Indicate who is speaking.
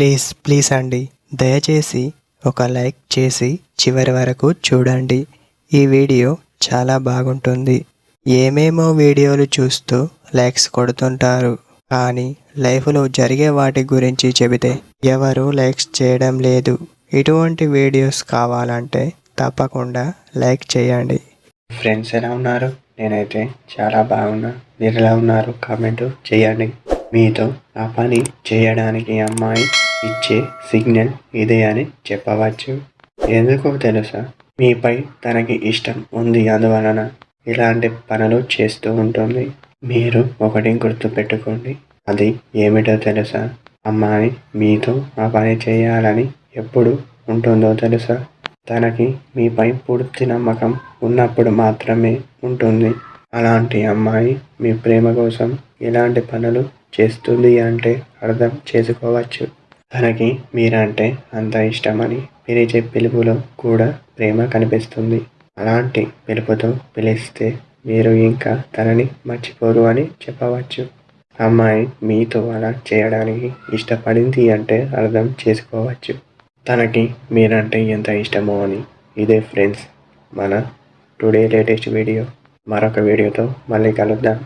Speaker 1: Please అండి, దయచేసి ఒక లైక్ చేసి చివరి వరకు చూడండి. ఈ వీడియో చాలా బాగుంటుంది. ఏమేమో వీడియోలు చూస్తూ లైక్స్ కొడుతుంటారు, కానీ లైఫ్లో జరిగే వాటి గురించి చెబితే ఎవరు లైక్స్ చేయడం లేదు. ఇటువంటి వీడియోస్ కావాలంటే తప్పకుండా లైక్ చేయండి.
Speaker 2: ఫ్రెండ్స్ ఎలా ఉన్నారు? నేనైతే చాలా బాగున్నా. మీరు ఎలా ఉన్నారు? కామెంట్ చేయండి. మీతో ఆ పని చేయడానికి అమ్మాయి ఇచ్చే సిగ్నల్ ఇదే అని చెప్పవచ్చు. ఎందుకో తెలుసా? మీపై తనకి ఇష్టం ఉంది, అందువలన ఇలాంటి పనులు చేస్తూ ఉంటుంది. మీరు ఒకటి గుర్తుపెట్టుకోండి. అది ఏమిటో తెలుసా? అమ్మాయి మీతో ఆ పని చేయాలని ఎప్పుడు ఉంటుందో తెలుసా? తనకి మీపై పూర్తి నమ్మకం ఉన్నప్పుడు మాత్రమే ఉంటుంది. అలాంటి అమ్మాయి మీ ప్రేమ కోసం ఎలాంటి పనులు చేస్తుంది అంటే అర్థం చేసుకోవచ్చు. తనకి మీరంటే అంత ఇష్టమని పిలిచే పిలుపులో కూడా ప్రేమ కనిపిస్తుంది. అలాంటి పిలుపుతో పిలిస్తే మీరు ఇంకా తనని మర్చిపోరు అని చెప్పవచ్చు. అమ్మాయి మీతో అలా చేయడానికి ఇష్టపడింది అంటే అర్థం చేసుకోవచ్చు తనకి మీరంటే ఎంత ఇష్టమో అని. ఇదే ఫ్రెండ్స్ మన టుడే లేటెస్ట్ వీడియో. మరొక వీడియోతో మళ్ళీ కలుద్దాం.